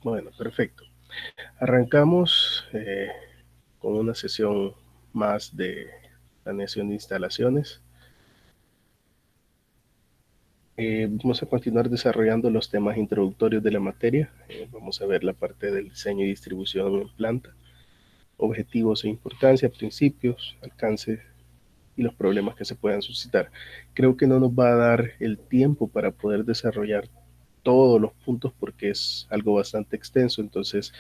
Bueno, perfecto. Arrancamos con una sesión más de planeación de instalaciones. Vamos a continuar desarrollando los temas introductorios de la materia. Vamos a ver la parte del diseño y distribución en planta, objetivos e importancia, principios, alcance y los problemas que se puedan suscitar. Creo que no nos va a dar el tiempo para poder desarrollar todos los puntos porque es algo bastante extenso, entonces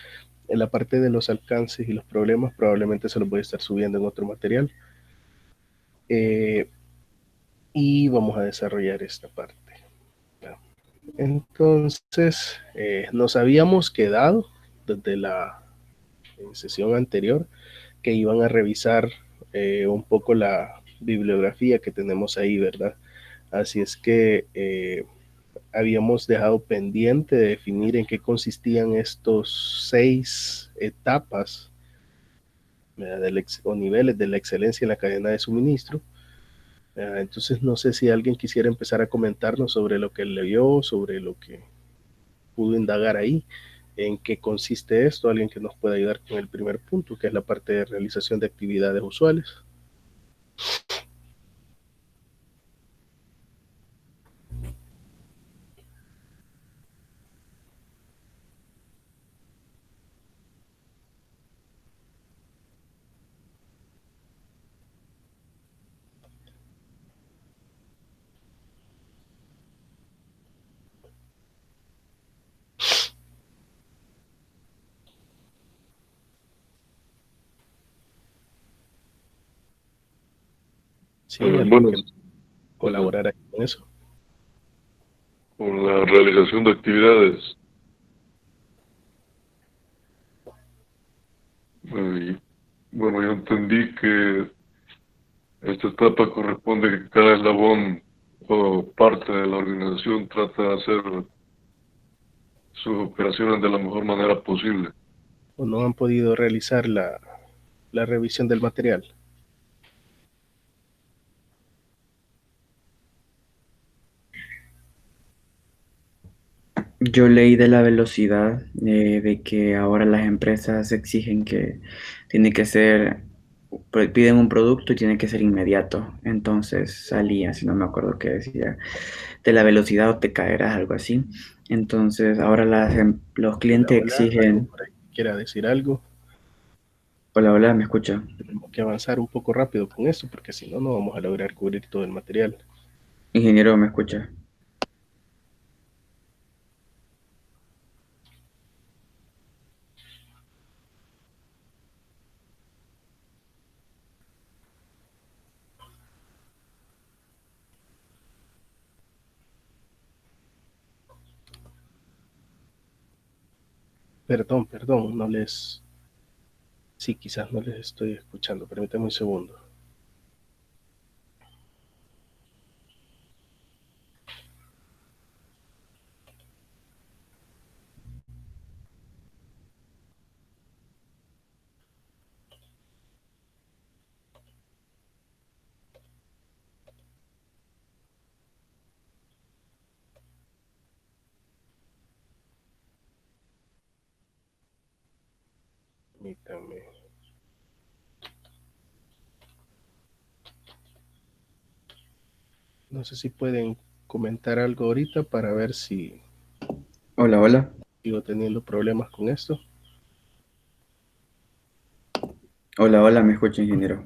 en la parte de los alcances y los problemas probablemente se los voy a estar subiendo en otro material y vamos a desarrollar esta parte. Entonces nos habíamos quedado desde la sesión anterior que iban a revisar un poco la bibliografía que tenemos ahí, ¿verdad? Así es que habíamos dejado pendiente de definir en qué consistían estos 6 etapas o niveles de la excelencia en la cadena de suministro. Entonces no sé si alguien quisiera empezar a comentarnos sobre lo que leyó, sobre lo que pudo indagar ahí, en qué consiste esto, alguien que nos pueda ayudar con el primer punto, que es la parte de realización de actividades usuales. Sí, alguien Bueno, que ajá, colaborara con eso. con la realización de actividades. Y, bueno, yo entendí que esta etapa corresponde que cada eslabón o parte de la organización trata de hacer sus operaciones de la mejor manera posible. O no han podido realizar la revisión del material. Yo leí de la velocidad, de que ahora las empresas exigen que tiene que ser, piden un producto y tiene que ser inmediato. Entonces salía, si no me acuerdo qué decía, de la velocidad o te caerás, algo así. Entonces ahora los Hola, clientes hola, alguien exigen, por ahí quiera decir algo. hola, hola, ¿me escucha? Tenemos que avanzar un poco rápido con esto porque si no, no vamos a lograr cubrir todo el material. Ingeniero, ¿me escucha? Perdón, no les... Sí, quizás no les estoy escuchando. Permítame un segundo. Permítame. No sé si pueden comentar algo ahorita para ver si Hola, hola, sigo teniendo problemas con esto. hola, hola, ¿me escucha, ingeniero?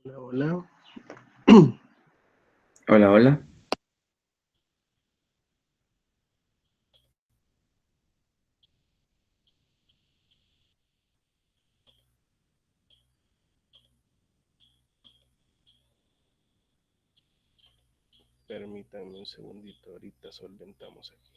Hola, hola. Hola, hola. Permítanme un segundito, ahorita solventamos aquí.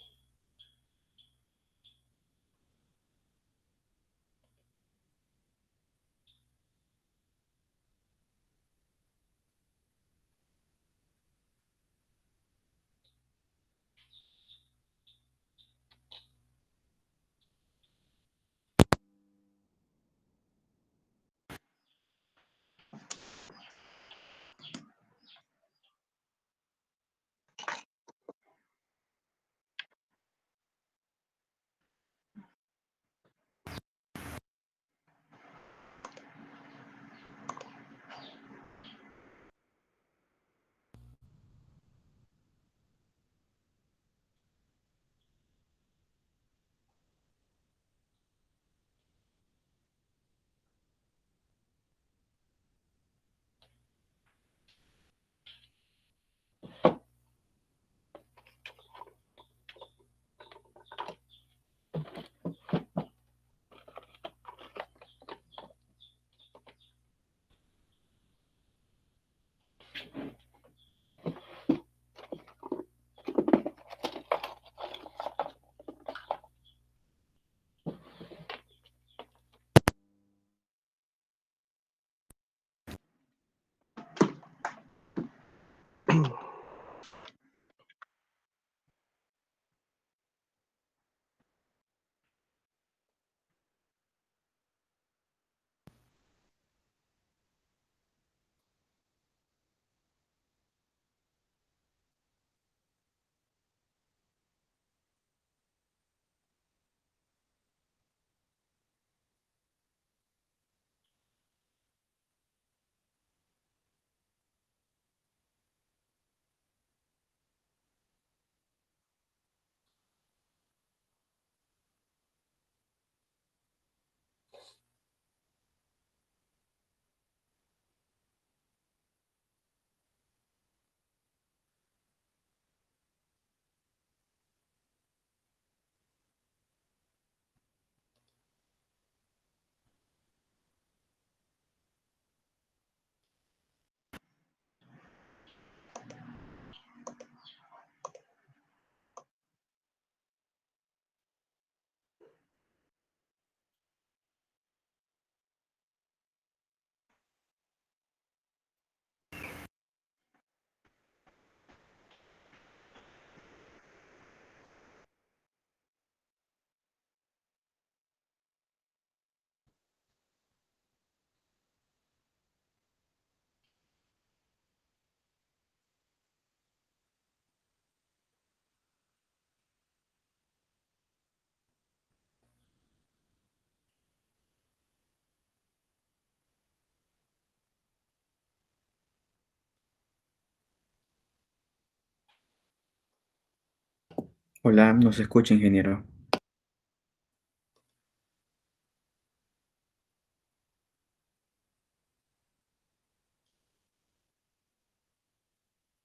Hola, ¿nos escucha, ingeniero?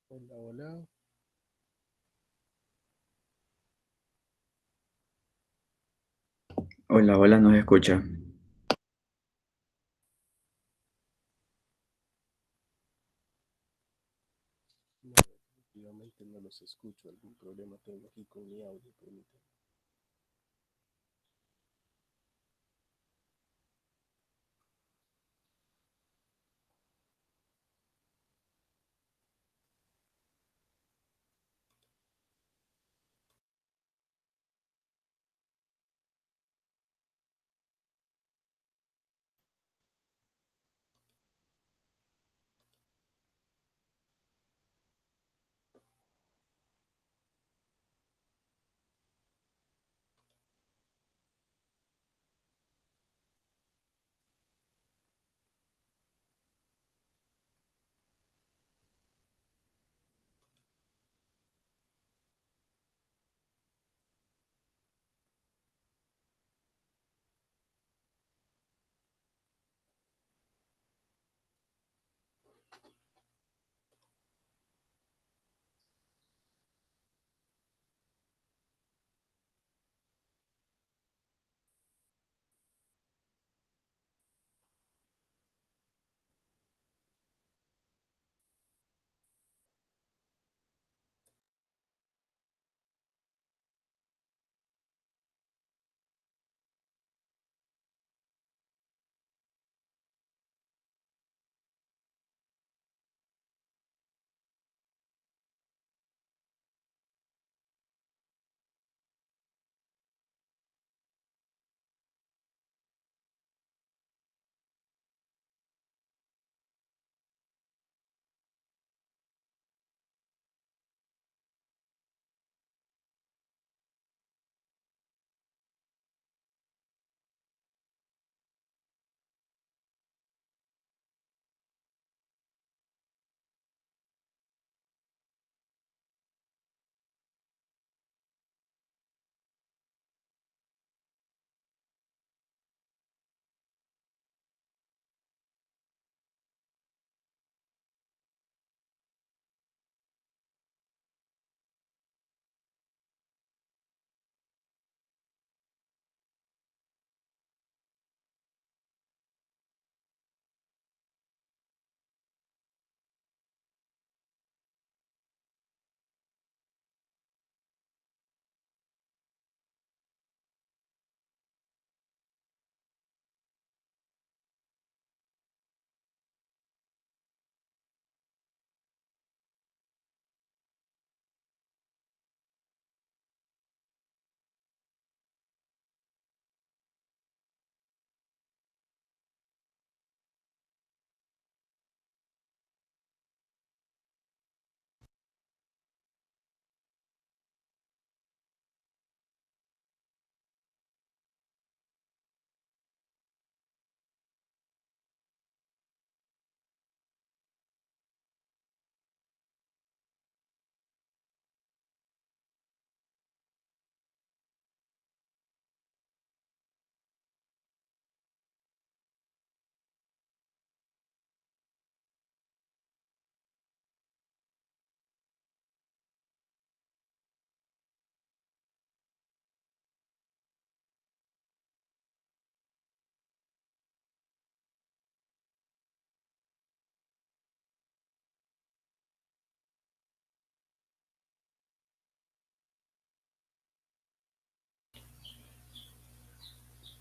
Hola, hola. Hola, hola, ¿nos escucha? No, definitivamente no los escucho. Algún problema tengo aquí con mi audio, permítame.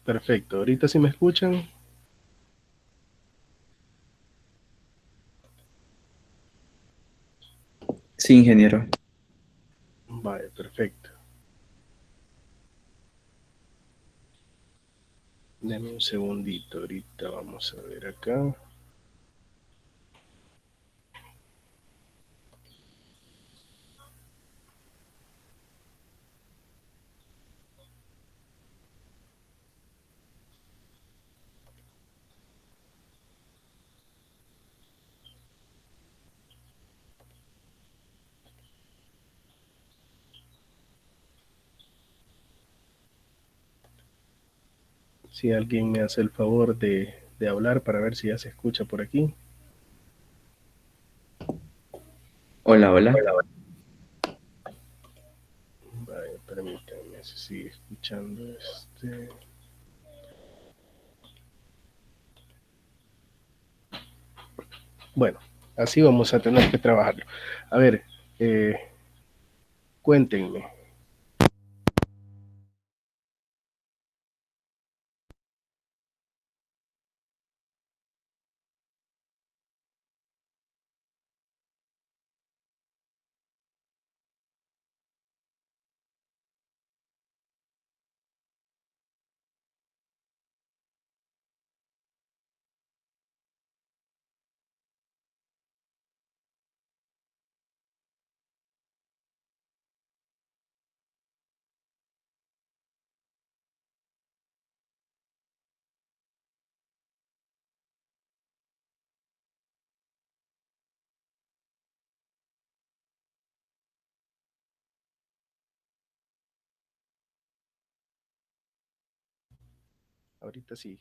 Perfecto. Ahorita sí me escuchan. Sí, ingeniero. Vale, perfecto. Deme un segundito. Ahorita vamos a ver acá. Si alguien me hace el favor de hablar para ver si ya se escucha por aquí. Hola, hola. Vaya, permítanme, se sigue escuchando este. Bueno, así vamos a tener que trabajarlo. A ver, eh, cuéntenme. Ahorita sí.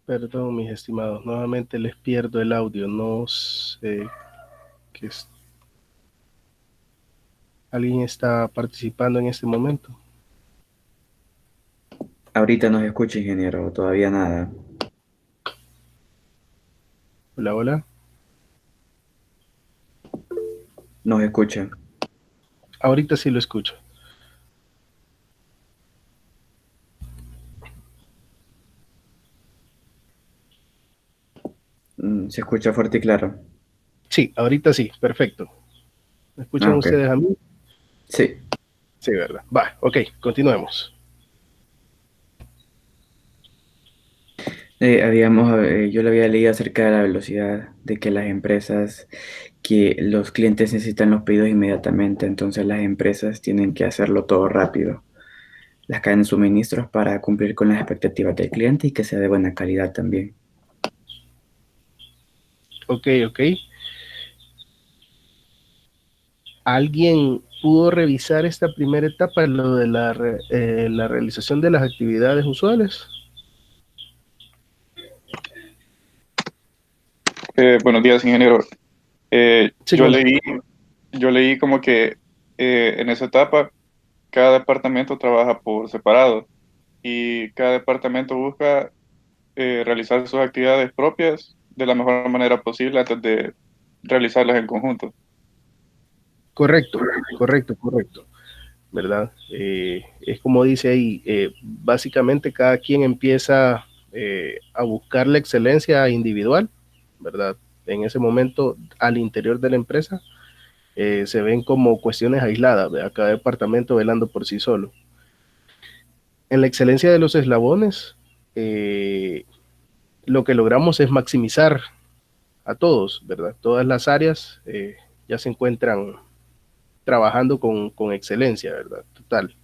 Perdón, mis estimados, nuevamente les pierdo el audio. No sé que alguien está participando en este momento. Ahorita nos escucha, ingeniero, todavía nada. Hola, hola. Nos escucha. Ahorita sí lo escucho. Se escucha fuerte y claro. Sí, ahorita sí, perfecto. ¿Me escuchan Ah, ok. ustedes a mí? Sí. Sí, verdad. Va, ok, continuemos. Yo le había leído acerca de la velocidad, de que las empresas, que los clientes necesitan los pedidos inmediatamente, entonces las empresas tienen que hacerlo todo rápido. Las cadenas de suministros para cumplir con las expectativas del cliente y que sea de buena calidad también. Ok, ok. ¿Alguien pudo revisar esta primera etapa, lo de la realización de las actividades usuales? Buenos días, ingeniero. Eh, Sí, yo bueno. leí, yo leí como que en esa etapa cada departamento trabaja por separado y cada departamento busca realizar sus actividades propias de la mejor manera posible antes de realizarlas en conjunto. Correcto, correcto, correcto. ¿Verdad? Es como dice ahí, básicamente cada quien empieza a buscar la excelencia individual, ¿verdad? En ese momento, al interior de la empresa, se ven como cuestiones aisladas, ¿verdad? Cada departamento velando por sí solo. En la excelencia de los eslabones, lo que logramos es maximizar a todos, ¿verdad? Todas las áreas ya se encuentran trabajando con excelencia, ¿verdad? Total.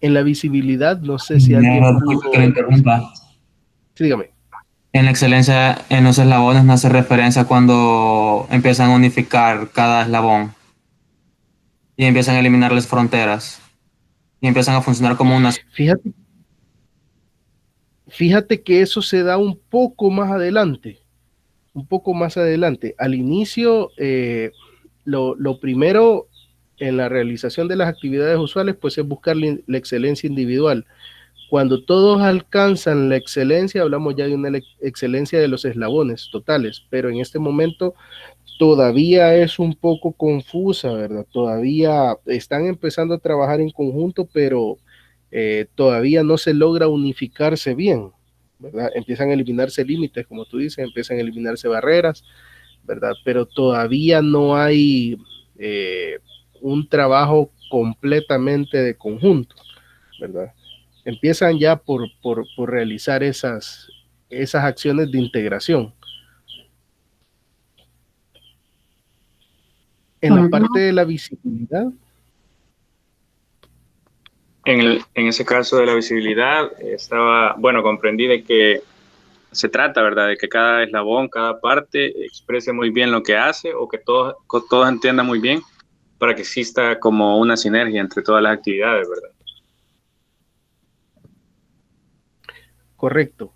En la visibilidad, no sé si alguien Disculpe que lo pudo... interrumpa. Sí, dígame. En la excelencia en los eslabones no hace referencia cuando empiezan a unificar cada eslabón y empiezan a eliminar las fronteras y empiezan a funcionar como una... Fíjate, fíjate que eso se da un poco más adelante, un poco más adelante. Al inicio, lo primero en la realización de las actividades usuales, pues es buscar la excelencia individual. Cuando todos alcanzan la excelencia, hablamos ya de una excelencia de los eslabones totales, pero en este momento todavía es un poco confusa, ¿verdad? Todavía están empezando a trabajar en conjunto, pero todavía no se logra unificarse bien, ¿verdad? Empiezan a eliminarse límites, como tú dices, empiezan a eliminarse barreras, ¿verdad? Pero todavía no hay un trabajo completamente de conjunto, ¿verdad? Empiezan ya por realizar esas acciones de integración. En la parte de la visibilidad. En ese caso de la visibilidad, comprendí de que se trata, ¿verdad?, de que cada eslabón, cada parte exprese muy bien lo que hace o que todos entiendan muy bien para que exista como una sinergia entre todas las actividades, ¿verdad? Correcto.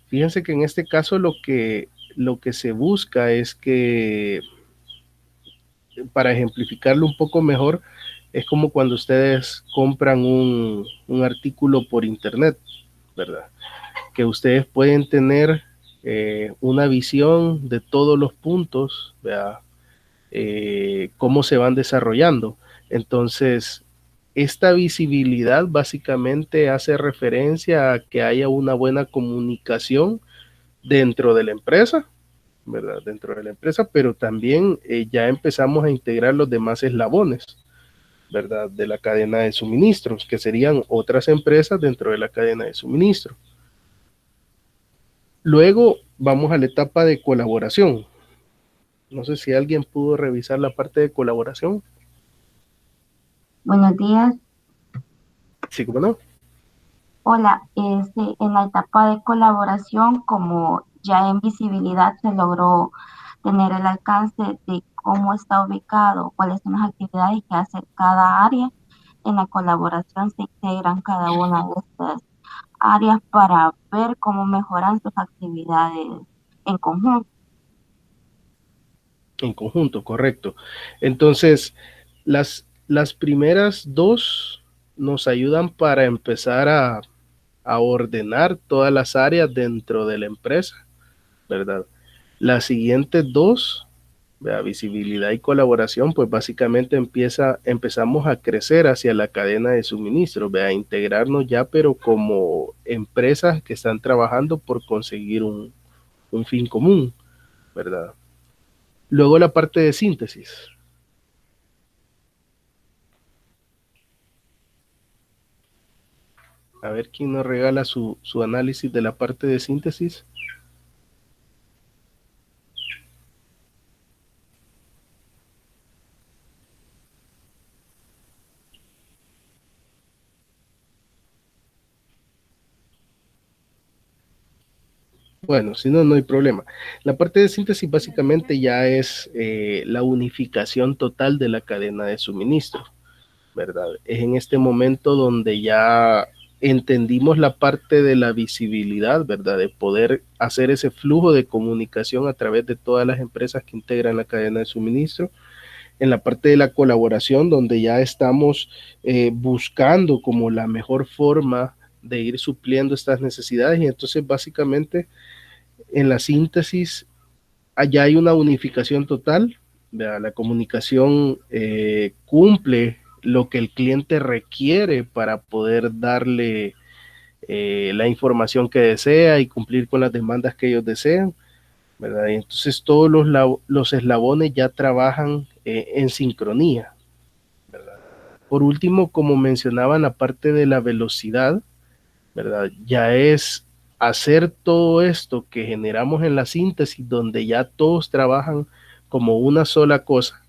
Fíjense que en este caso lo que se busca es que, para ejemplificarlo un poco mejor, es como cuando ustedes compran un artículo por internet, ¿verdad? Que ustedes pueden tener una visión de todos los puntos, ¿verdad? Cómo se van desarrollando. Entonces, esta visibilidad básicamente hace referencia a que haya una buena comunicación dentro de la empresa, ¿verdad? Dentro de la empresa, pero también ya empezamos a integrar los demás eslabones, ¿verdad? De la cadena de suministros, que serían otras empresas dentro de la cadena de suministro. Luego vamos a la etapa de colaboración. No sé si alguien pudo revisar la parte de colaboración. Buenos días. Sí, ¿cómo no? Hola, en la etapa de colaboración, como ya en visibilidad se logró tener el alcance de cómo está ubicado, cuáles son las actividades que hace cada área, en la colaboración se integran cada una de estas áreas para ver cómo mejoran sus actividades en conjunto. En conjunto, correcto. Entonces, las primeras dos nos ayudan para empezar a ordenar todas las áreas dentro de la empresa, ¿verdad? Las siguientes dos, ¿verdad? Visibilidad y colaboración, pues básicamente empezamos a crecer hacia la cadena de suministro, ¿verdad? A integrarnos ya, pero como empresas que están trabajando por conseguir un fin común, ¿verdad? Luego la parte de síntesis. A ver quién nos regala su análisis de la parte de síntesis. Bueno, si no, no hay problema. La parte de síntesis básicamente ya es la unificación total de la cadena de suministro, ¿verdad? Es en este momento donde ya entendimos la parte de la visibilidad, ¿verdad? De poder hacer ese flujo de comunicación a través de todas las empresas que integran la cadena de suministro. En la parte de la colaboración, donde ya estamos buscando como la mejor forma de ir supliendo estas necesidades, y entonces básicamente en la síntesis allá hay una unificación total, ¿verdad? La comunicación cumple lo que el cliente requiere para poder darle la información que desea y cumplir con las demandas que ellos desean, ¿verdad? Y entonces todos los eslabones ya trabajan en sincronía, ¿verdad? Por último, como mencionaban, la parte de la velocidad, ¿verdad? Ya es hacer todo esto que generamos en la síntesis, donde ya todos trabajan como una sola cosa,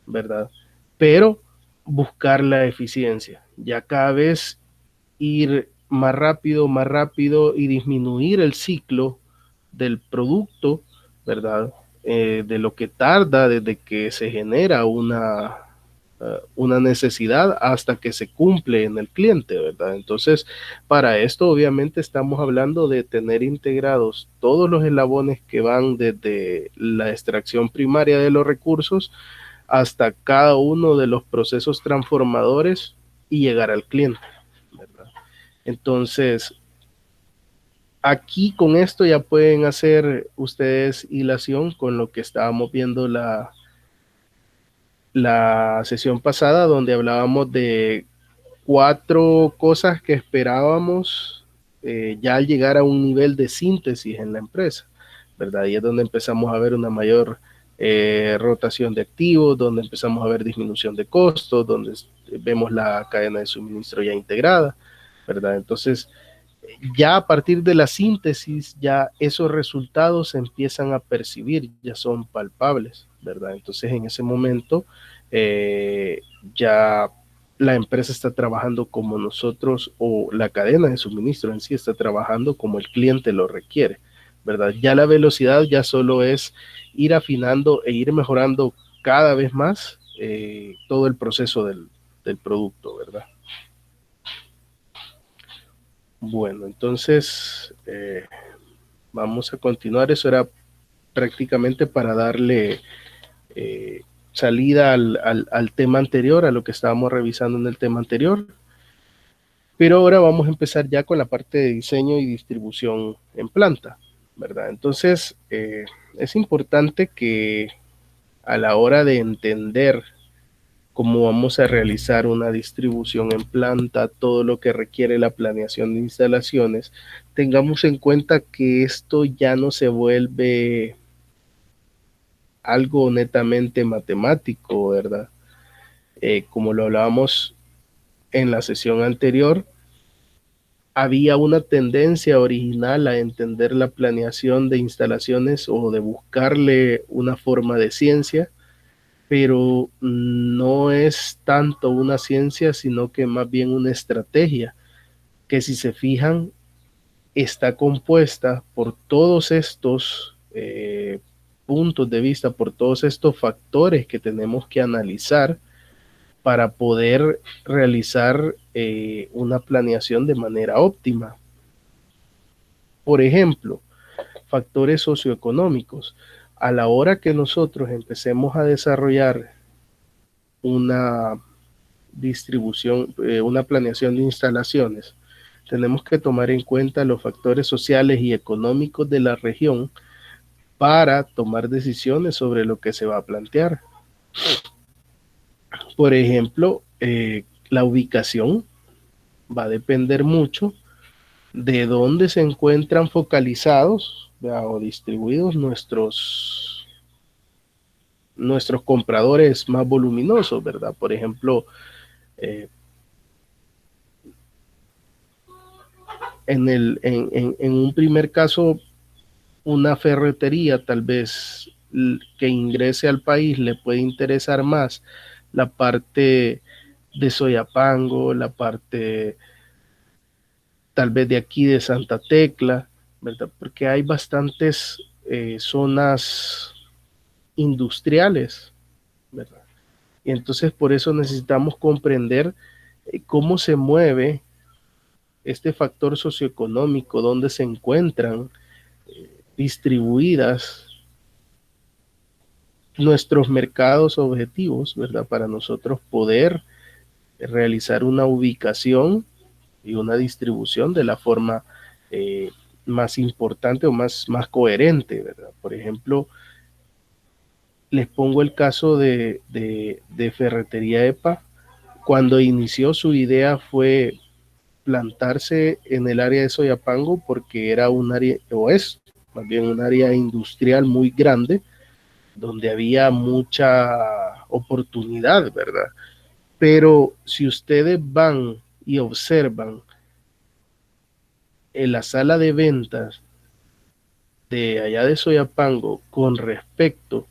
¿verdad? Pero buscar la eficiencia, ya cada vez ir más rápido y disminuir el ciclo del producto, ¿verdad? De lo que tarda desde que se genera una necesidad hasta que se cumple en el cliente, ¿verdad? Entonces, para esto obviamente estamos hablando de tener integrados todos los eslabones que van desde la extracción primaria de los recursos hasta cada uno de los procesos transformadores y llegar al cliente, ¿verdad? Entonces, aquí con esto ya pueden hacer ustedes hilación con lo que estábamos viendo la sesión pasada, donde hablábamos de 4 cosas que esperábamos ya al llegar a un nivel de síntesis en la empresa, ¿verdad? Y es donde empezamos a ver una mayor rotación de activos, donde empezamos a ver disminución de costos, donde vemos la cadena de suministro ya integrada, ¿verdad? Entonces, ya a partir de la síntesis, ya esos resultados se empiezan a percibir, ya son palpables, ¿verdad? Entonces, en ese momento, eh, ya la empresa está trabajando como nosotros, o la cadena de suministro en sí está trabajando como el cliente lo requiere, ¿verdad? Ya la velocidad ya solo es ir afinando e ir mejorando cada vez más todo el proceso del producto, ¿verdad? Bueno, entonces vamos a continuar. Eso era prácticamente para darle salida al tema anterior, a lo que estábamos revisando en el tema anterior. Pero ahora vamos a empezar ya con la parte de diseño y distribución en planta, ¿verdad? Entonces, es importante que a la hora de entender cómo vamos a realizar una distribución en planta, todo lo que requiere la planeación de instalaciones, tengamos en cuenta que esto ya no se vuelve algo netamente matemático, ¿verdad? Como lo hablábamos en la sesión anterior, había una tendencia original a entender la planeación de instalaciones o de buscarle una forma de ciencia, pero no es tanto una ciencia, sino que más bien una estrategia, que si se fijan, está compuesta por todos estos puntos de vista, por todos estos factores que tenemos que analizar para poder realizar una planeación de manera óptima. Por ejemplo, factores socioeconómicos. A la hora que nosotros empecemos a desarrollar una distribución, una planeación de instalaciones, tenemos que tomar en cuenta los factores sociales y económicos de la región para tomar decisiones sobre lo que se va a plantear. Por ejemplo, la ubicación va a depender mucho de dónde se encuentran focalizados, ¿verdad?, o distribuidos nuestros compradores más voluminosos, ¿verdad? Por ejemplo, en un primer caso, una ferretería tal vez que ingrese al país le puede interesar más la parte de Soyapango, la parte tal vez de aquí de Santa Tecla, ¿verdad? Porque hay bastantes zonas industriales, ¿verdad? Y entonces por eso necesitamos comprender cómo se mueve este factor socioeconómico, dónde se encuentran distribuidas nuestros mercados objetivos, ¿verdad? Para nosotros poder realizar una ubicación y una distribución de la forma más importante o más coherente, ¿verdad? Por ejemplo, les pongo el caso de Ferretería EPA. Cuando inició, su idea fue plantarse en el área de Soyapango porque era un área, o es más bien un área industrial muy grande, donde había mucha oportunidad, ¿verdad? Pero si ustedes van y observan en la sala de ventas de allá de Soyapango con respecto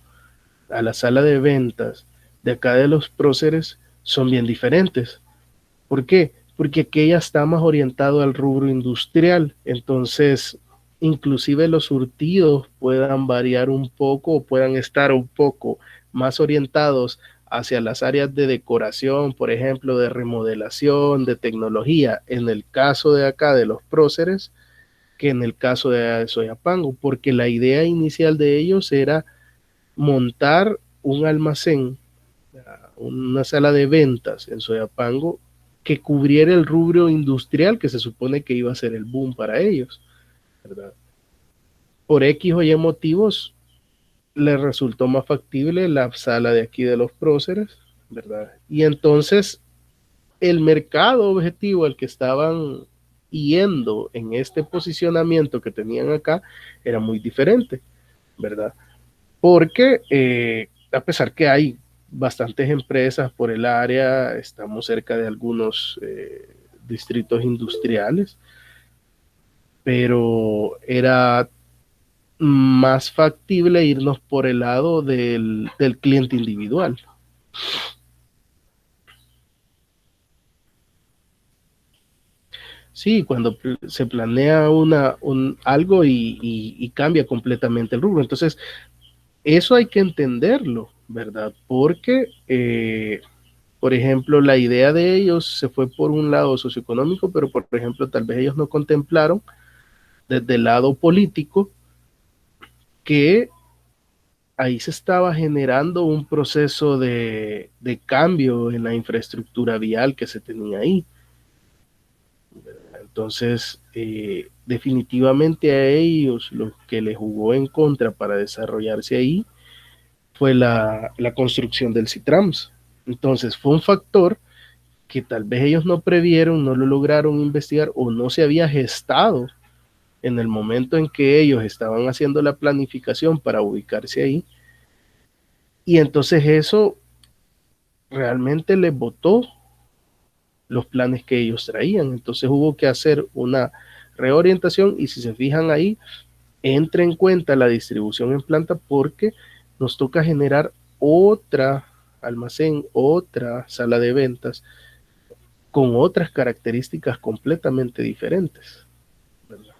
a la sala de ventas de acá de los próceres son bien diferentes. ¿Por qué? Porque aquella está más orientado al rubro industrial, entonces inclusive los surtidos puedan variar un poco o puedan estar un poco más orientados hacia las áreas de decoración, por ejemplo, de remodelación, de tecnología, en el caso de acá de los próceres, que en el caso de Soyapango, porque la idea inicial de ellos era montar un almacén, una sala de ventas en Soyapango que cubriera el rubro industrial que se supone que iba a ser el boom para ellos, ¿verdad? Por X o Y motivos les resultó más factible la sala de aquí de los próceres, ¿verdad? Y entonces el mercado objetivo al que estaban yendo en este posicionamiento que tenían acá era muy diferente, ¿verdad? Porque a pesar que hay bastantes empresas por el área, estamos cerca de algunos distritos industriales, pero era más factible irnos por el lado del cliente individual. Sí, cuando se planea algo y cambia completamente el rubro. Entonces, eso hay que entenderlo, ¿verdad? Porque, por ejemplo, la idea de ellos se fue por un lado socioeconómico, pero por ejemplo, tal vez ellos no contemplaron desde el lado político que ahí se estaba generando un proceso de cambio en la infraestructura vial que se tenía ahí. Entonces, definitivamente a ellos lo que les jugó en contra para desarrollarse ahí fue la construcción del CITRAMS. Entonces, fue un factor que tal vez ellos no previeron, no lo lograron investigar o no se había gestado en el momento en que ellos estaban haciendo la planificación para ubicarse ahí. Y entonces eso realmente les botó los planes que ellos traían. Entonces hubo que hacer una reorientación y si se fijan ahí, entra en cuenta la distribución en planta porque nos toca generar otra almacén, otra sala de ventas con otras características completamente diferentes, ¿verdad?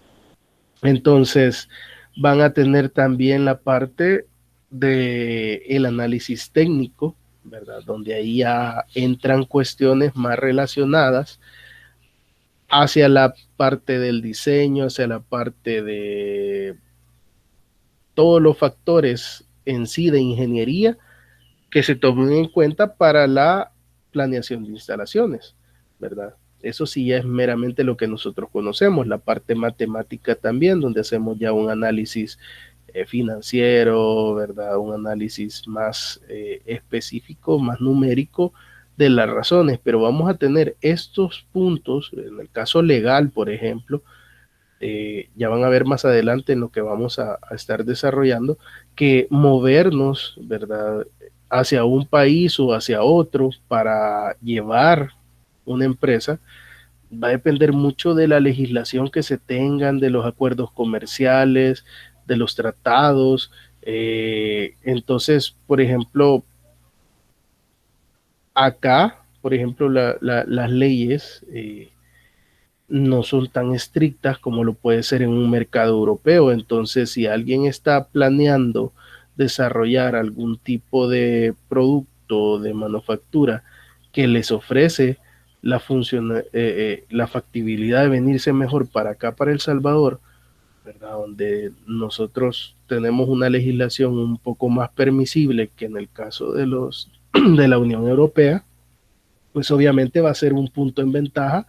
Entonces van a tener también la parte del análisis técnico, ¿verdad? Donde ahí ya entran cuestiones más relacionadas hacia la parte del diseño, hacia la parte de todos los factores en sí de ingeniería que se tomen en cuenta para la planeación de instalaciones, ¿verdad? Eso sí ya es meramente lo que nosotros conocemos, la parte matemática también, donde hacemos ya un análisis financiero, ¿verdad? Un análisis más específico, más numérico de las razones, pero vamos a tener estos puntos, en el caso legal, por ejemplo, ya van a ver más adelante en lo que vamos a estar desarrollando, que movernos, ¿verdad?, hacia un país o hacia otro para llevar una empresa, va a depender mucho de la legislación que se tengan, de los acuerdos comerciales, de los tratados. Entonces, por ejemplo, acá, por ejemplo, las leyes no son tan estrictas como lo puede ser en un mercado europeo. Entonces, si alguien está planeando desarrollar algún tipo de producto de manufactura que les ofrece la factibilidad de venirse mejor para acá, para El Salvador, ¿verdad? Donde nosotros tenemos una legislación un poco más permisible que en el caso de de la Unión Europea, pues obviamente va a ser un punto en ventaja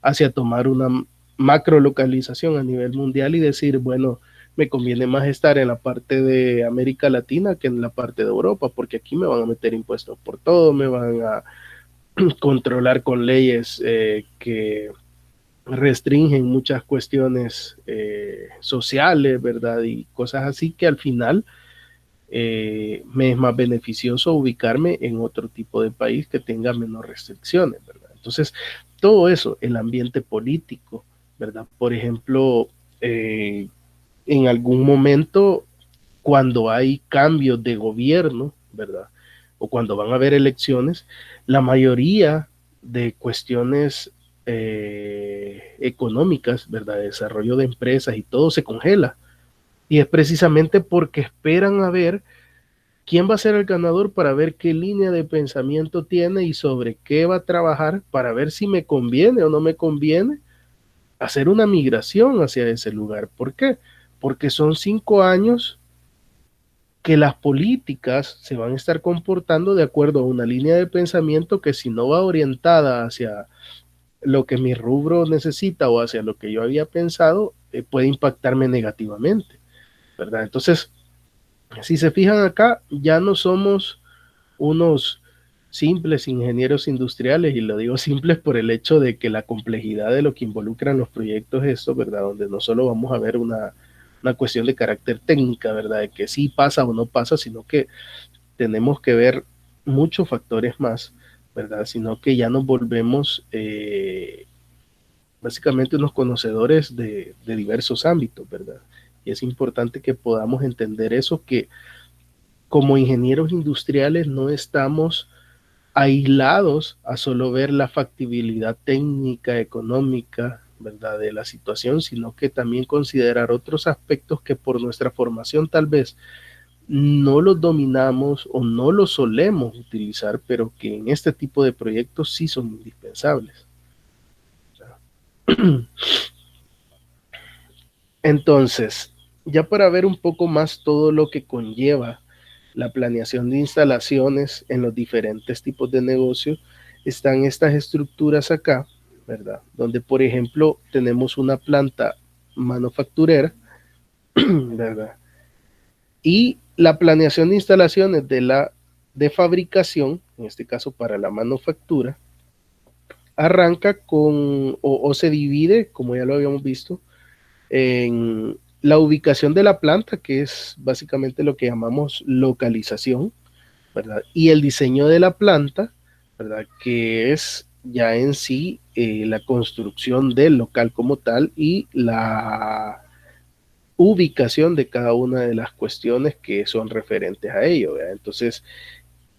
hacia tomar una macro localización a nivel mundial y decir, bueno, me conviene más estar en la parte de América Latina que en la parte de Europa, porque aquí me van a meter impuestos por todo, me van a controlar con leyes que restringen muchas cuestiones sociales, ¿verdad? Y cosas así que al final me es más beneficioso ubicarme en otro tipo de país que tenga menos restricciones, ¿verdad? Entonces, todo eso, el ambiente político, ¿verdad? Por ejemplo, en algún momento, cuando hay cambios de gobierno, ¿verdad? O cuando van a haber elecciones, la mayoría de cuestiones económicas, ¿verdad? De desarrollo de empresas y todo se congela. Y es precisamente porque esperan a ver quién va a ser el ganador para ver qué línea de pensamiento tiene y sobre qué va a trabajar para ver si me conviene o no me conviene hacer una migración hacia ese lugar. ¿Por qué? Porque son 5 años que las políticas se van a estar comportando de acuerdo a una línea de pensamiento que si no va orientada hacia lo que mi rubro necesita o hacia lo que yo había pensado, puede impactarme negativamente, ¿verdad? Entonces, si se fijan acá, ya no somos unos simples ingenieros industriales, y lo digo simples por el hecho de que la complejidad de lo que involucran los proyectos es esto, ¿verdad? Donde no solo vamos a ver una cuestión de carácter técnica, ¿verdad? De que sí pasa o no pasa, sino que tenemos que ver muchos factores más, ¿verdad? Sino que ya nos volvemos básicamente unos conocedores de diversos ámbitos, ¿verdad? Y es importante que podamos entender eso, que como ingenieros industriales no estamos aislados a solo ver la factibilidad técnica, económica, ¿verdad? De la situación, sino que también considerar otros aspectos que por nuestra formación tal vez no los dominamos o no los solemos utilizar, pero que en este tipo de proyectos sí son indispensables. Entonces, ya para ver un poco más todo lo que conlleva la planeación de instalaciones en los diferentes tipos de negocio, están estas estructuras acá, ¿verdad? Donde, por ejemplo, tenemos una planta manufacturera, ¿verdad? Y la planeación de instalaciones de fabricación, en este caso para la manufactura, arranca o se divide, como ya lo habíamos visto, en la ubicación de la planta, que es básicamente lo que llamamos localización, ¿verdad? Y el diseño de la planta, ¿verdad? Que es ya en sí la construcción del local como tal y la ubicación de cada una de las cuestiones que son referentes a ello, ¿verdad? Entonces,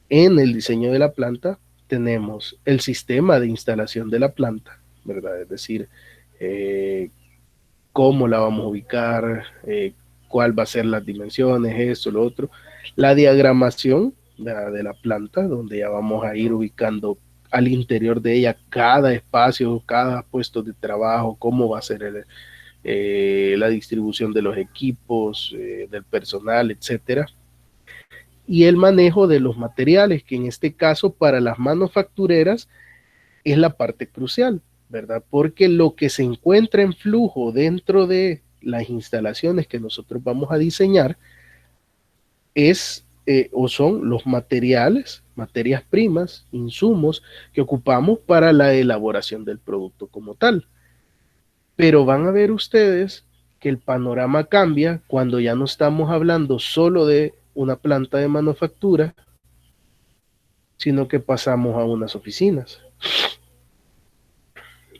en el diseño de la planta tenemos el sistema de instalación de la planta, ¿verdad? Es decir, cómo la vamos a ubicar, cuál va a ser las dimensiones, esto, lo otro. La diagramación de la planta, donde ya vamos a ir ubicando al interior de ella cada espacio, cada puesto de trabajo, cómo va a ser la distribución de los equipos, del personal, etcétera. Y el manejo de los materiales, que en este caso para las manufactureras es la parte crucial, ¿verdad? Porque lo que se encuentra en flujo dentro de las instalaciones que nosotros vamos a diseñar es o son los materiales, materias primas, insumos que ocupamos para la elaboración del producto como tal. Pero van a ver ustedes que el panorama cambia cuando ya no estamos hablando solo de una planta de manufactura, sino que pasamos a unas oficinas,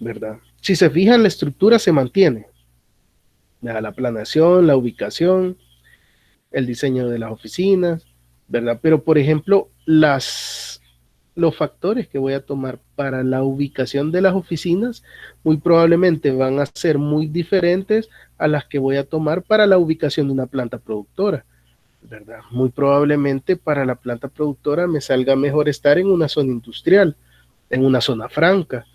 ¿verdad? Si se fijan, la estructura se mantiene. La planeación, la ubicación, el diseño de las oficinas, ¿verdad? Pero, por ejemplo, los factores que voy a tomar para la ubicación de las oficinas muy probablemente van a ser muy diferentes a las que voy a tomar para la ubicación de una planta productora, ¿verdad? Muy probablemente para la planta productora me salga mejor estar en una zona industrial, en una zona franca,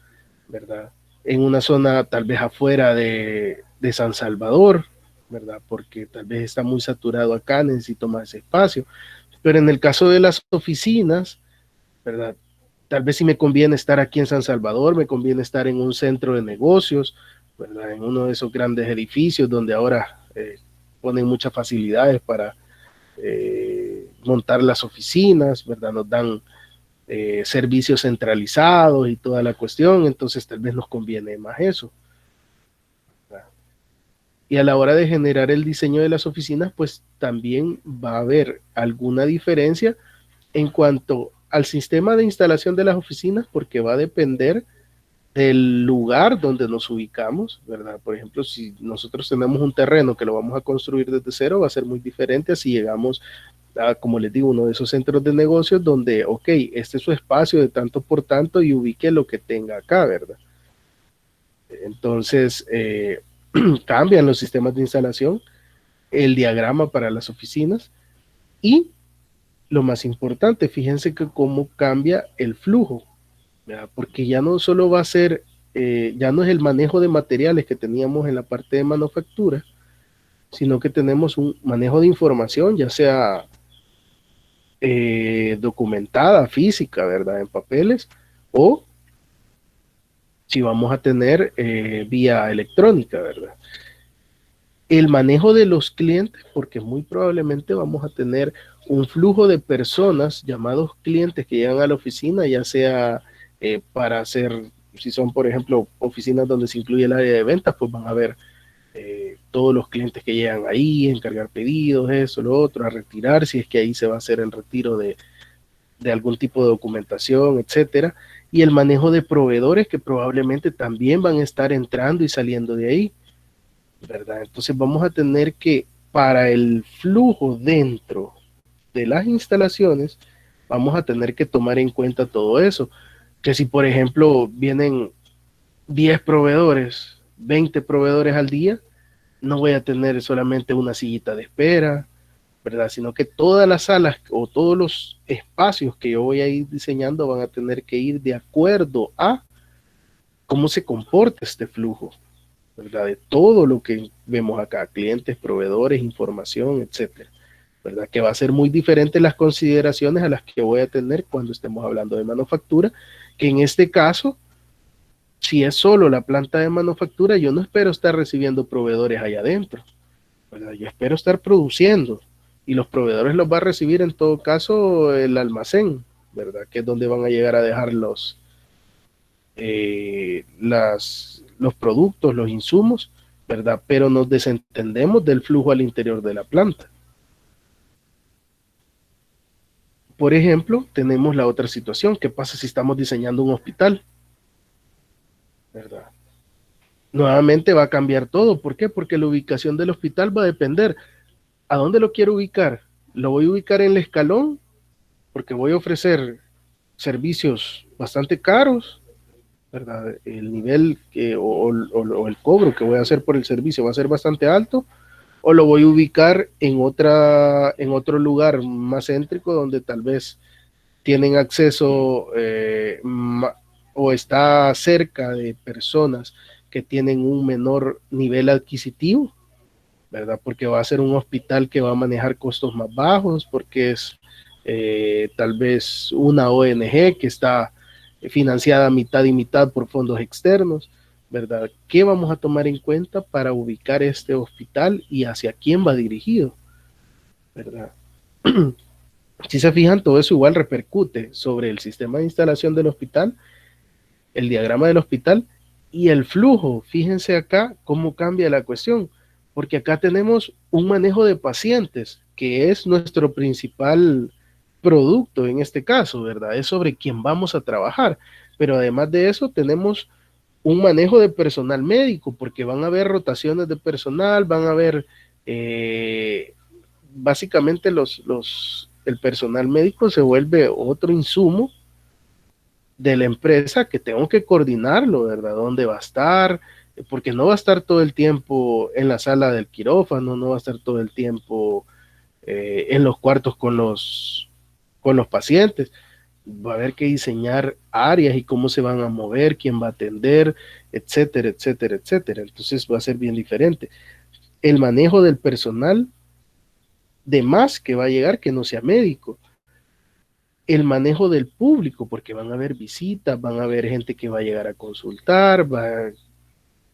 ¿verdad? En una zona tal vez afuera de San Salvador, ¿verdad? Porque tal vez está muy saturado acá, necesito más espacio. Pero en el caso de las oficinas, ¿verdad? Tal vez si me conviene estar aquí en San Salvador, me conviene estar en un centro de negocios, ¿verdad? En uno de esos grandes edificios donde ahora ponen muchas facilidades para montar las oficinas, ¿verdad? Nos dan servicios centralizados y toda la cuestión, entonces tal vez nos conviene más eso. Y a la hora de generar el diseño de las oficinas, pues también va a haber alguna diferencia en cuanto al sistema de instalación de las oficinas, porque va a depender del lugar donde nos ubicamos, ¿verdad? Por ejemplo, si nosotros tenemos un terreno que lo vamos a construir desde cero, va a ser muy diferente a si llegamos a, como les digo, uno de esos centros de negocios donde, ok, este es su espacio de tanto por tanto y ubique lo que tenga acá, ¿verdad? Entonces, cambian los sistemas de instalación, el diagrama para las oficinas y lo más importante, fíjense que cómo cambia el flujo, ¿verdad? Porque ya no solo va a ser, ya no es el manejo de materiales que teníamos en la parte de manufactura, sino que tenemos un manejo de información, ya sea documentada, física, ¿verdad? En papeles, o si vamos a tener vía electrónica, ¿verdad? El manejo de los clientes, porque muy probablemente vamos a tener un flujo de personas llamados clientes que llegan a la oficina, ya sea para hacer, si son por ejemplo oficinas donde se incluye el área de ventas, pues van a ver todos los clientes que llegan ahí, encargar pedidos, eso, lo otro, a retirar, si es que ahí se va a hacer el retiro de algún tipo de documentación, etcétera, y el manejo de proveedores que probablemente también van a estar entrando y saliendo de ahí, ¿verdad? Entonces vamos a tener que, para el flujo dentro de las instalaciones, vamos a tener que tomar en cuenta todo eso, que si por ejemplo vienen 10 proveedores, 20 proveedores al día, no voy a tener solamente una sillita de espera, ¿verdad? Sino que todas las salas o todos los espacios que yo voy a ir diseñando van a tener que ir de acuerdo a cómo se comporta este flujo, ¿verdad? De todo lo que vemos acá, clientes, proveedores, información, etcétera, ¿verdad? Que va a ser muy diferente las consideraciones a las que voy a tener cuando estemos hablando de manufactura, que en este caso, si es solo la planta de manufactura, yo no espero estar recibiendo proveedores allá adentro, ¿verdad? Yo espero estar produciendo y los proveedores los va a recibir en todo caso el almacén, ¿verdad? Que es donde van a llegar a dejar los productos, los insumos, ¿verdad? Pero nos desentendemos del flujo al interior de la planta. Por ejemplo, tenemos la otra situación. ¿Qué pasa si estamos diseñando un hospital? ¿Verdad? Nuevamente va a cambiar todo. ¿Por qué? Porque la ubicación del hospital va a depender. ¿A dónde lo quiero ubicar? ¿Lo voy a ubicar en el escalón? Porque voy a ofrecer servicios bastante caros, ¿verdad? El nivel o el cobro que voy a hacer por el servicio va a ser bastante alto, o lo voy a ubicar en otro lugar más céntrico donde tal vez tienen acceso o está cerca de personas que tienen un menor nivel adquisitivo, ¿verdad? Porque va a ser un hospital que va a manejar costos más bajos, porque es tal vez una ONG que está financiada mitad y mitad por fondos externos, ¿verdad? ¿Qué vamos a tomar en cuenta para ubicar este hospital y hacia quién va dirigido, ¿verdad? Si se fijan, todo eso igual repercute sobre el sistema de instalación del hospital, el diagrama del hospital y el flujo. Fíjense acá cómo cambia la cuestión, porque acá tenemos un manejo de pacientes, que es nuestro principal producto en este caso, ¿verdad? Es sobre quién vamos a trabajar, pero además de eso tenemos un manejo de personal médico, porque van a haber rotaciones de personal, van a haber básicamente el personal médico se vuelve otro insumo de la empresa que tengo que coordinarlo, ¿verdad? ¿Dónde va a estar? Porque no va a estar todo el tiempo en la sala del quirófano, no va a estar todo el tiempo en los cuartos con los pacientes. Va a haber que diseñar áreas y cómo se van a mover, quién va a atender, etcétera, etcétera, etcétera. Entonces va a ser bien diferente. El manejo del personal de más que va a llegar que no sea médico. El manejo del público, porque van a haber visitas, van a haber gente que va a llegar a consultar,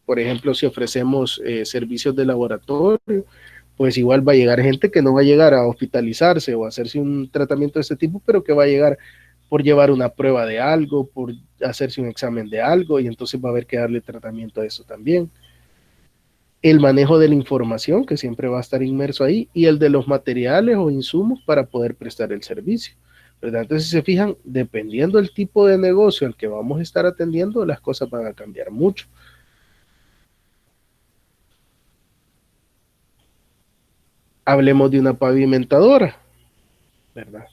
por ejemplo, si ofrecemos servicios de laboratorio, pues igual va a llegar gente que no va a llegar a hospitalizarse o a hacerse un tratamiento de este tipo, pero que va a llegar por llevar una prueba de algo, por hacerse un examen de algo, y entonces va a haber que darle tratamiento a eso también. El manejo de la información, que siempre va a estar inmerso ahí, y el de los materiales o insumos para poder prestar el servicio. ¿verdad? Entonces, si se fijan, dependiendo del tipo de negocio al que vamos a estar atendiendo, las cosas van a cambiar mucho. Hablemos de una pavimentadora, ¿verdad?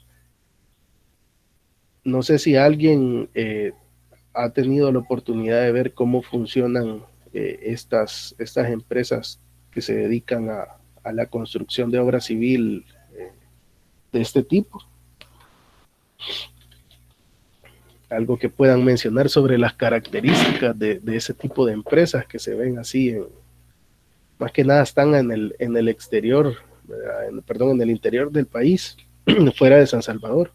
No sé si alguien ha tenido la oportunidad de ver cómo funcionan estas empresas que se dedican a la construcción de obra civil de este tipo. Algo que puedan mencionar sobre las características de ese tipo de empresas que se ven así, más que nada están en el exterior, perdón, en el interior del país, fuera de San Salvador.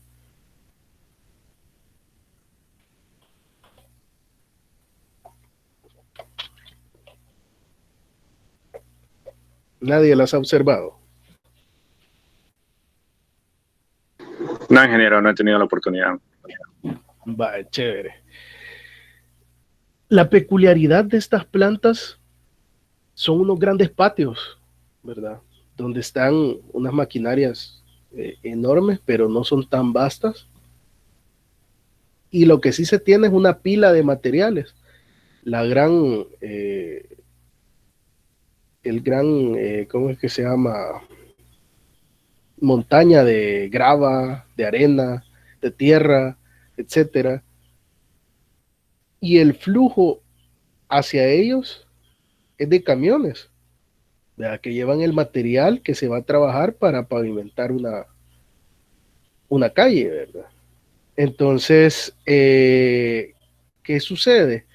Nadie las ha observado. No, ingeniero, no he tenido la oportunidad. Va, chévere. La peculiaridad de estas plantas son unos grandes patios, ¿verdad? Donde están unas maquinarias enormes, pero no son tan vastas. Y lo que sí se tiene es una pila de materiales. La gran, ¿cómo es que se llama? Montaña de grava, de arena, de tierra, etcétera. Y el flujo hacia ellos es de camiones, ¿verdad? Que llevan el material que se va a trabajar para pavimentar una calle, ¿verdad? Entonces, ¿qué sucede?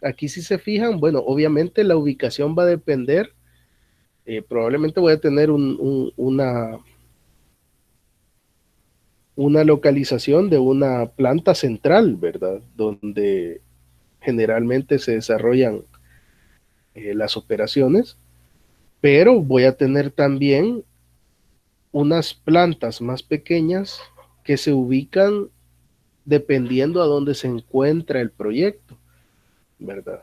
Aquí si se fijan, bueno, obviamente la ubicación va a depender, probablemente voy a tener una localización de una planta central, ¿verdad? Donde generalmente se desarrollan las operaciones, pero voy a tener también unas plantas más pequeñas que se ubican dependiendo a dónde se encuentra el proyecto, ¿verdad?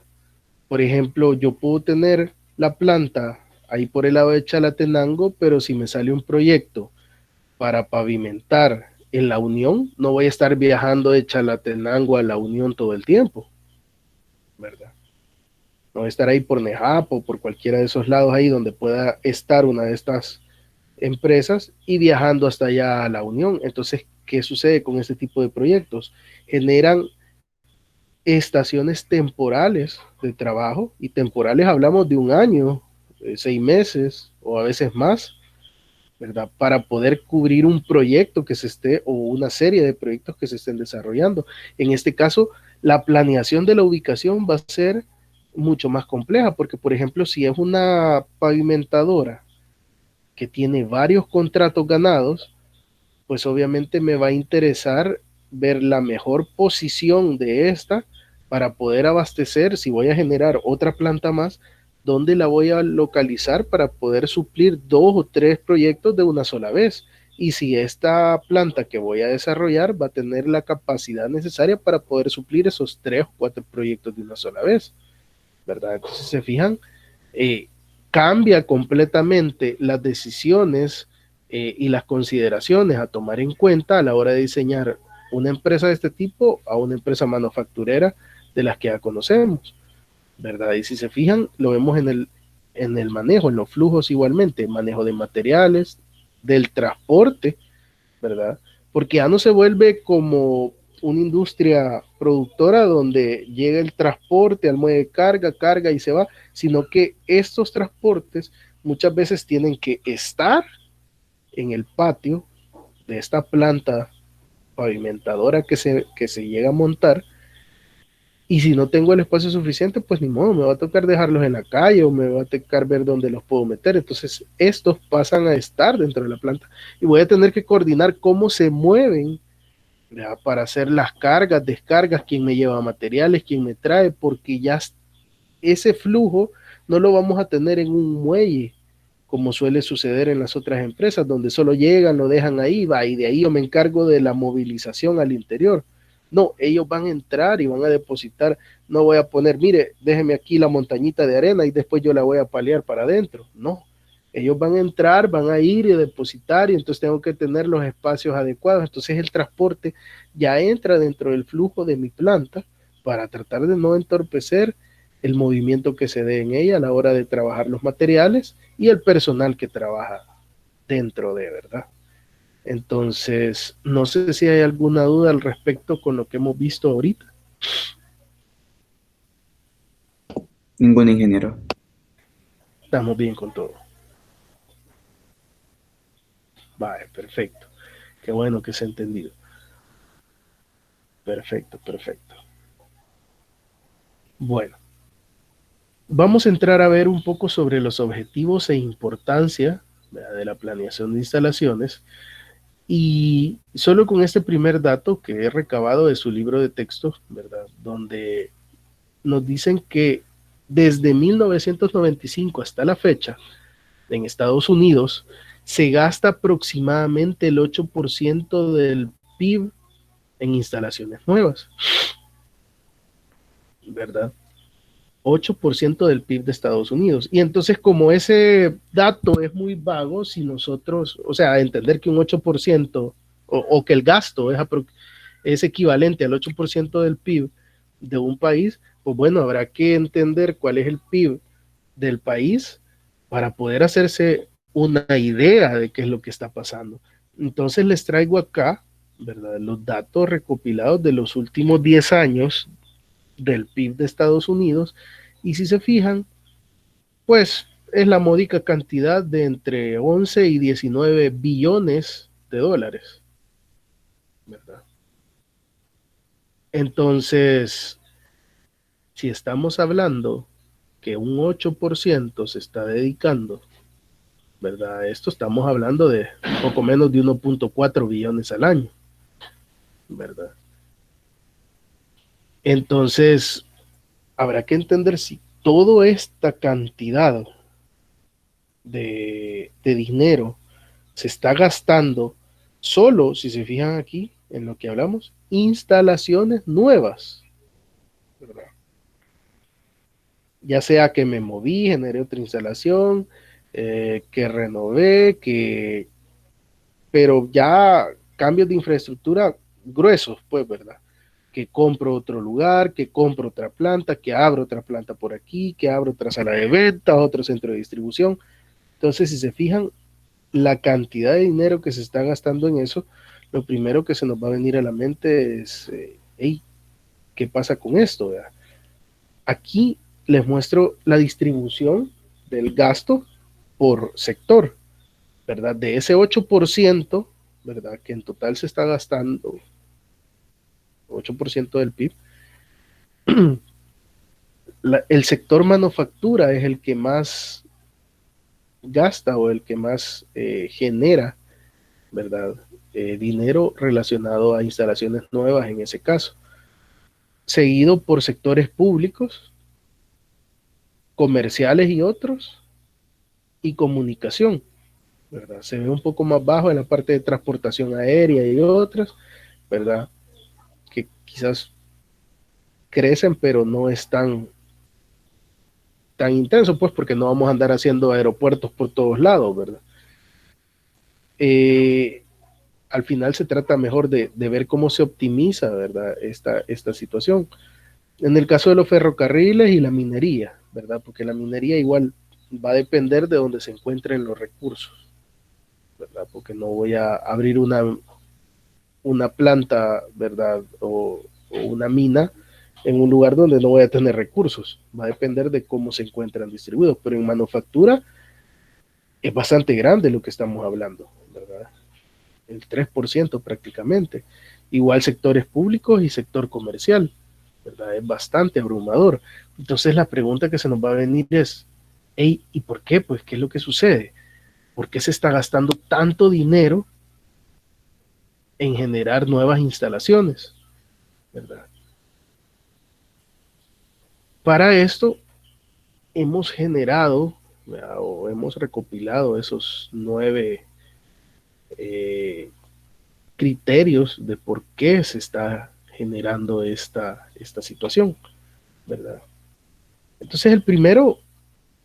Por ejemplo, yo puedo tener la planta ahí por el lado de Chalatenango, pero si me sale un proyecto para pavimentar en La Unión, no voy a estar viajando de Chalatenango a La Unión todo el tiempo, ¿verdad? No voy a estar ahí por Nejapo o por cualquiera de esos lados ahí donde pueda estar una de estas empresas y viajando hasta allá a La Unión. Entonces, ¿qué sucede con este tipo de proyectos? Generan estaciones temporales de trabajo, y temporales hablamos de un año, 6 meses o a veces más, ¿verdad? Para poder cubrir un proyecto que se esté o una serie de proyectos que se estén desarrollando. En este caso, la planeación de la ubicación va a ser mucho más compleja porque, por ejemplo, si es una pavimentadora que tiene varios contratos ganados, pues obviamente me va a interesar ver la mejor posición de esta para poder abastecer, si voy a generar otra planta más, dónde la voy a localizar para poder suplir 2 o 3 proyectos de una sola vez. Y si esta planta que voy a desarrollar va a tener la capacidad necesaria para poder suplir esos 3 o 4 proyectos de una sola vez, ¿verdad? Entonces, se fijan, cambia completamente las decisiones y las consideraciones a tomar en cuenta a la hora de diseñar una empresa de este tipo a una empresa manufacturera de las que ya conocemos, ¿verdad? Y si se fijan, lo vemos en el manejo, en los flujos igualmente, manejo de materiales, del transporte, ¿verdad? Porque ya no se vuelve como una industria productora donde llega el transporte al muelle de carga, carga y se va, sino que estos transportes muchas veces tienen que estar en el patio de esta planta pavimentadora que se llega a montar, y si no tengo el espacio suficiente, pues ni modo, me va a tocar dejarlos en la calle o me va a tocar ver dónde los puedo meter. Entonces, estos pasan a estar dentro de la planta y voy a tener que coordinar cómo se mueven, ¿ya? Para hacer las cargas, descargas, quién me lleva materiales, quién me trae, porque ya ese flujo no lo vamos a tener en un muelle, como suele suceder en las otras empresas, donde solo llegan, lo dejan ahí, va, y de ahí yo me encargo de la movilización al interior. No, ellos van a entrar y van a depositar. No voy a poner, mire, déjeme aquí la montañita de arena y después yo la voy a paliar para adentro. No, Ellos van a entrar, van a ir y depositar, y entonces tengo que tener los espacios adecuados. Entonces el transporte ya entra dentro del flujo de mi planta para tratar de no entorpecer el movimiento que se dé en ella a la hora de trabajar los materiales y el personal que trabaja dentro de, ¿verdad? Entonces, no sé si hay alguna duda al respecto con lo que hemos visto ahorita. Ningún ingeniero. Estamos bien con todo. Vale, perfecto. Qué bueno que se ha entendido. Perfecto, perfecto. Bueno, vamos a entrar a ver un poco sobre los objetivos e importancia, ¿verdad?, de la planeación de instalaciones. Y solo con este primer dato que he recabado de su libro de texto, ¿verdad?, donde nos dicen que desde 1995 hasta la fecha, en Estados Unidos, se gasta aproximadamente el 8% del PIB en instalaciones nuevas, ¿verdad? 8% del PIB de Estados Unidos. Y entonces, como ese dato es muy vago, si nosotros, o sea, entender que un 8% o que el gasto es equivalente al 8% del PIB de un país, pues bueno, habrá que entender cuál es el PIB del país para poder hacerse una idea de qué es lo que está pasando. Entonces les traigo acá, ¿verdad?, los datos recopilados de los últimos 10 años del PIB de Estados Unidos, y si se fijan, pues es la módica cantidad de entre 11 y 19 billones de dólares, ¿verdad? Entonces, si estamos hablando que un 8% se está dedicando, ¿verdad?, esto estamos hablando de poco menos de 1.4 billones al año, ¿verdad? Entonces, habrá que entender si toda esta cantidad de dinero se está gastando solo, si se fijan aquí en lo que hablamos, instalaciones nuevas, ¿verdad? Ya sea que me moví, generé otra instalación, que renové, pero ya cambios de infraestructura gruesos, pues, ¿verdad? Que compro otro lugar, que compro otra planta, que abro otra planta por aquí, que abro otra sala de ventas, otro centro de distribución. Entonces, si se fijan, la cantidad de dinero que se está gastando en eso, lo primero que se nos va a venir a la mente es, hey, ¿qué pasa con esto? ¿Verdad? Aquí les muestro la distribución del gasto por sector, ¿verdad? De ese 8%, ¿verdad?, que en total se está gastando, 8% del PIB, el sector manufactura es el que más gasta o el que más genera, ¿verdad?, dinero relacionado a instalaciones nuevas en ese caso, seguido por sectores públicos, comerciales y otros, y comunicación, ¿verdad? Se ve un poco más bajo en la parte de transportación aérea y otras, ¿verdad?, que quizás crecen, pero no es tan intenso, pues, porque no vamos a andar haciendo aeropuertos por todos lados, ¿verdad? Al final se trata mejor de ver cómo se optimiza, ¿verdad?, esta situación. En el caso de los ferrocarriles y la minería, ¿verdad?, porque la minería igual va a depender de donde se encuentren los recursos, ¿verdad?, porque no voy a abrir una planta, ¿verdad?, o una mina en un lugar donde no voy a tener recursos. Va a depender de cómo se encuentran distribuidos, pero en manufactura es bastante grande lo que estamos hablando, ¿verdad? El 3% prácticamente. Igual sectores públicos y sector comercial, ¿verdad? Es bastante abrumador. Entonces la pregunta que se nos va a venir es, hey, ¿y por qué? Pues, ¿qué es lo que sucede? ¿Por qué se está gastando tanto dinero en generar nuevas instalaciones, ¿verdad? Para esto hemos generado, ¿verdad?, o hemos recopilado esos 9 criterios de por qué se está generando esta situación, ¿verdad? Entonces el primero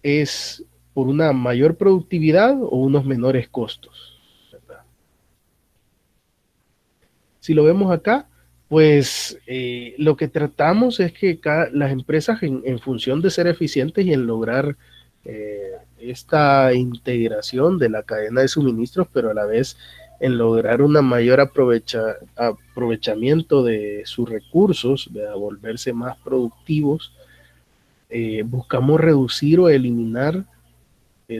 es por una mayor productividad o unos menores costos, ¿verdad? Si lo vemos acá, pues lo que tratamos es que las empresas en función de ser eficientes y en lograr esta integración de la cadena de suministros, pero a la vez en lograr una mayor aprovechamiento de sus recursos, de volverse más productivos, buscamos reducir o eliminar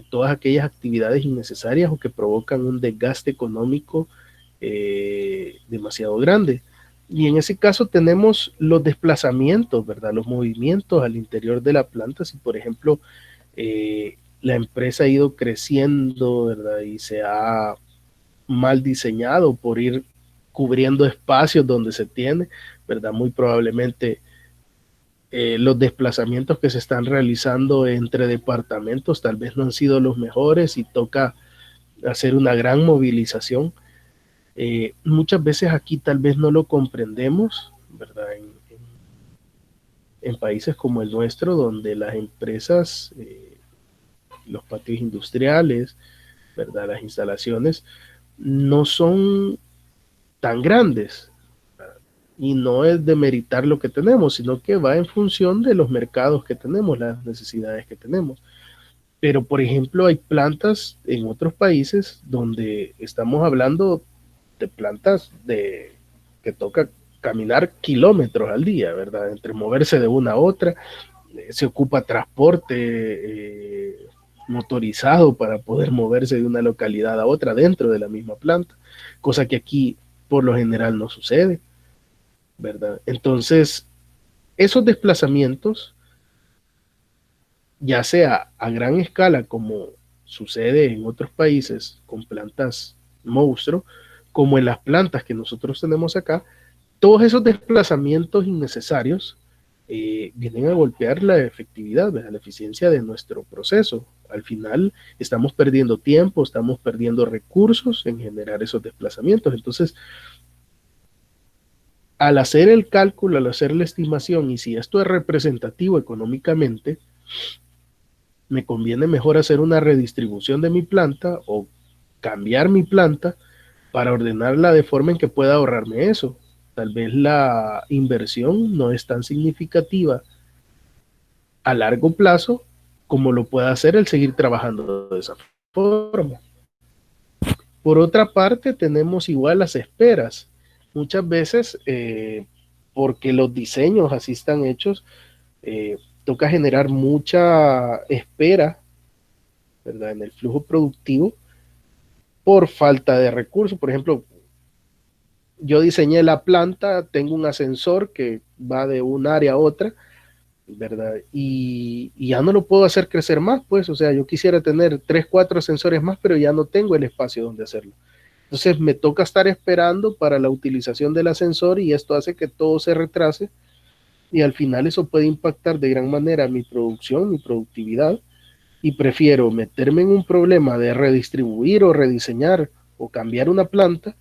todas aquellas actividades innecesarias o que provocan un desgaste económico demasiado grande. Y en ese caso tenemos los desplazamientos, ¿verdad? Los movimientos al interior de la planta. Si, por ejemplo, la empresa ha ido creciendo, ¿verdad? Y se ha mal diseñado por ir cubriendo espacios donde se tiene, ¿verdad? Muy probablemente los desplazamientos que se están realizando entre departamentos tal vez no han sido los mejores y toca hacer una gran movilización. Muchas veces aquí tal vez no lo comprendemos, ¿verdad? En países como el nuestro, donde las empresas, los patios industriales, ¿verdad? Las instalaciones no son tan grandes. Y no es demeritar lo que tenemos, sino que va en función de los mercados que tenemos, las necesidades que tenemos. Pero, por ejemplo, hay plantas en otros países donde estamos hablando de plantas que toca caminar kilómetros al día, ¿verdad? Entre moverse de una a otra, se ocupa transporte motorizado para poder moverse de una localidad a otra dentro de la misma planta, cosa que aquí por lo general no sucede, ¿verdad? Entonces, esos desplazamientos, ya sea a gran escala como sucede en otros países con plantas monstruo, como en las plantas que nosotros tenemos acá, todos esos desplazamientos innecesarios vienen a golpear la efectividad, ¿verdad? La eficiencia de nuestro proceso. Al final estamos perdiendo tiempo, estamos perdiendo recursos en generar esos desplazamientos. Entonces, al hacer el cálculo, al hacer la estimación, y si esto es representativo económicamente, me conviene mejor hacer una redistribución de mi planta o cambiar mi planta para ordenarla de forma en que pueda ahorrarme eso. Tal vez la inversión no es tan significativa a largo plazo como lo pueda hacer el seguir trabajando de esa forma. Por otra parte, tenemos igual las esperas. Muchas veces, porque los diseños así están hechos, toca generar mucha espera, ¿verdad? En el flujo productivo por falta de recursos. Por ejemplo, yo diseñé la planta, tengo un ascensor que va de un área a otra, ¿verdad? Y ya no lo puedo hacer crecer más, pues, o sea, yo quisiera tener 3, 4 ascensores más, pero ya no tengo el espacio donde hacerlo. Entonces me toca estar esperando para la utilización del ascensor y esto hace que todo se retrase y al final eso puede impactar de gran manera mi producción, mi productividad, y prefiero meterme en un problema de redistribuir o rediseñar o cambiar una planta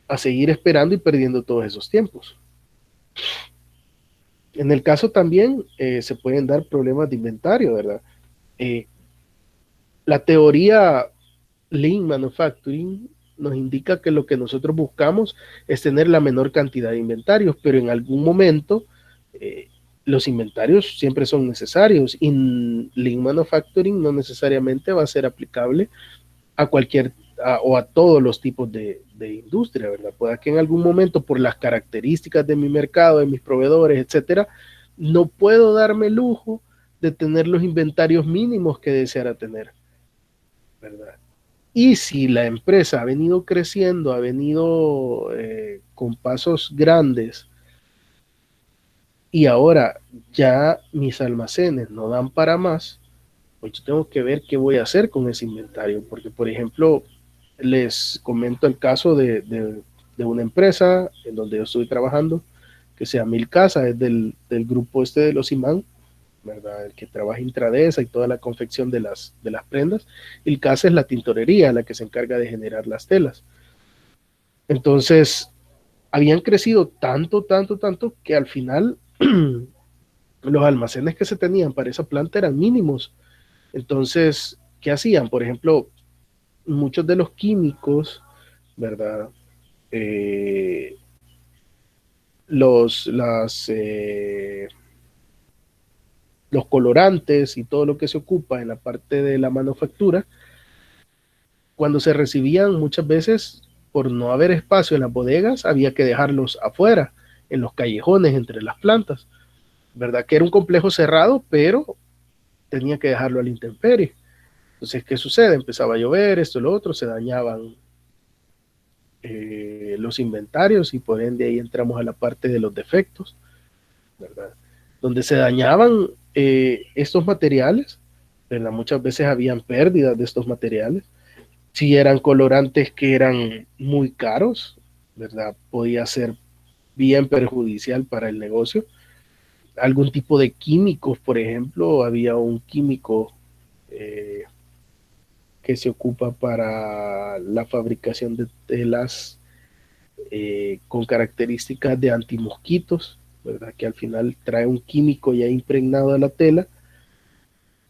a seguir esperando y perdiendo todos esos tiempos. En el caso también se pueden dar problemas de inventario, ¿verdad? La teoría Lean Manufacturing nos indica que lo que nosotros buscamos es tener la menor cantidad de inventarios, pero en algún momento los inventarios siempre son necesarios y Lean Manufacturing no necesariamente va a ser aplicable a cualquier o a todos los tipos de industria, ¿verdad? Puede que en algún momento por las características de mi mercado, de mis proveedores, etcétera, no puedo darme el lujo de tener los inventarios mínimos que deseara tener, ¿verdad? Y si la empresa ha venido creciendo, ha venido con pasos grandes y ahora ya mis almacenes no dan para más, pues yo tengo que ver qué voy a hacer con ese inventario, porque por ejemplo, les comento el caso de una empresa en donde yo estoy trabajando, que se llama Milcasa, es del grupo este de los imán, ¿verdad? El que trabaja Intradesa y toda la confección de las prendas. Ilcasa es la tintorería, la que se encarga de generar las telas. Entonces, habían crecido tanto que al final los almacenes que se tenían para esa planta eran mínimos. Entonces, ¿qué hacían? Por ejemplo, muchos de los químicos, ¿verdad? Eh, los, las, los colorantes y todo lo que se ocupa en la parte de la manufactura, cuando se recibían muchas veces, por no haber espacio en las bodegas, había que dejarlos afuera, en los callejones, entre las plantas, ¿verdad? Que era un complejo cerrado, pero tenía que dejarlo a la intemperie. Entonces, ¿qué sucede? Empezaba a llover, esto y lo otro, se dañaban los inventarios y por ende ahí entramos a la parte de los defectos, ¿verdad? Donde se dañaban estos materiales, ¿verdad? Muchas veces habían pérdidas de estos materiales. Si eran colorantes que eran muy caros, ¿verdad? Podía ser bien perjudicial para el negocio. Algún tipo de químicos, por ejemplo, había un químico eh, que se ocupa para la fabricación de telas con características de antimosquitos, ¿verdad? Que al final trae un químico ya impregnado a la tela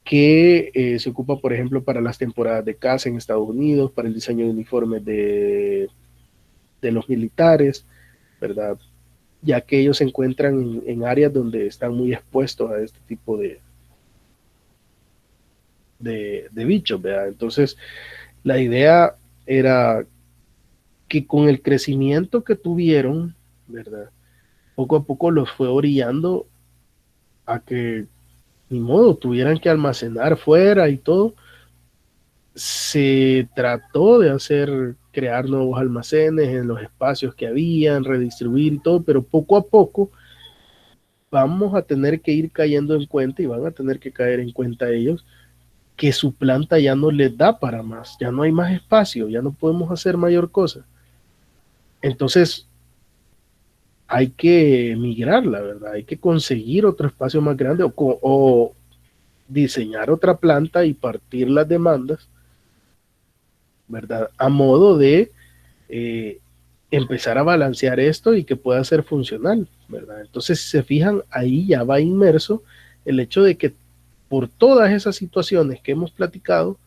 que se ocupa, por ejemplo, para las temporadas de caza en Estados Unidos, para el diseño de uniformes de los militares, ¿verdad? Ya que ellos se encuentran en áreas donde están muy expuestos a este tipo de bichos, ¿verdad? Entonces, la idea era que con el crecimiento que tuvieron, ¿verdad? Poco a poco los fue orillando a que ni modo tuvieran que almacenar fuera y todo. Se trató de hacer, crear nuevos almacenes en los espacios que habían, redistribuir y todo, pero poco a poco vamos a tener que ir cayendo en cuenta y van a tener que caer en cuenta ellos que su planta ya no les da para más, ya no hay más espacio, ya no podemos hacer mayor cosa. Entonces hay que migrar, la verdad, hay que conseguir otro espacio más grande o diseñar otra planta y partir las demandas, ¿verdad? A modo de eh, empezar a balancear esto y que pueda ser funcional, ¿verdad? Entonces, si se fijan, ahí ya va inmerso el hecho de que por todas esas situaciones que hemos platicado,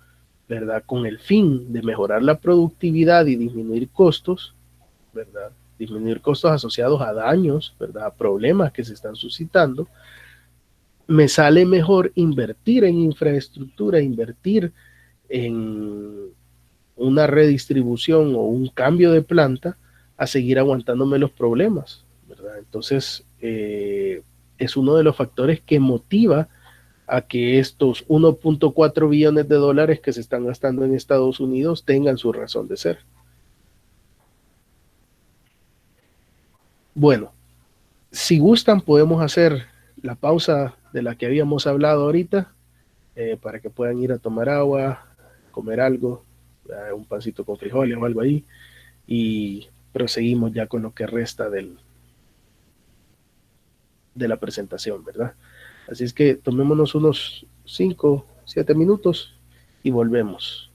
¿verdad? Con el fin de mejorar la productividad y disminuir costos, ¿verdad? Disminuir costos asociados a daños, ¿verdad? A problemas que se están suscitando, me sale mejor invertir en infraestructura, invertir en una redistribución o un cambio de planta a seguir aguantándome los problemas, ¿verdad? Entonces, es uno de los factores que motiva a que estos 1.4 billones de dólares que se están gastando en Estados Unidos tengan su razón de ser. Bueno, si gustan, podemos hacer la pausa de la que habíamos hablado ahorita para que puedan ir a tomar agua, comer algo, un pancito con frijoles o algo ahí, y proseguimos ya con lo que resta de la presentación, ¿verdad? Así es que tomémonos unos 5, 7 minutos y volvemos.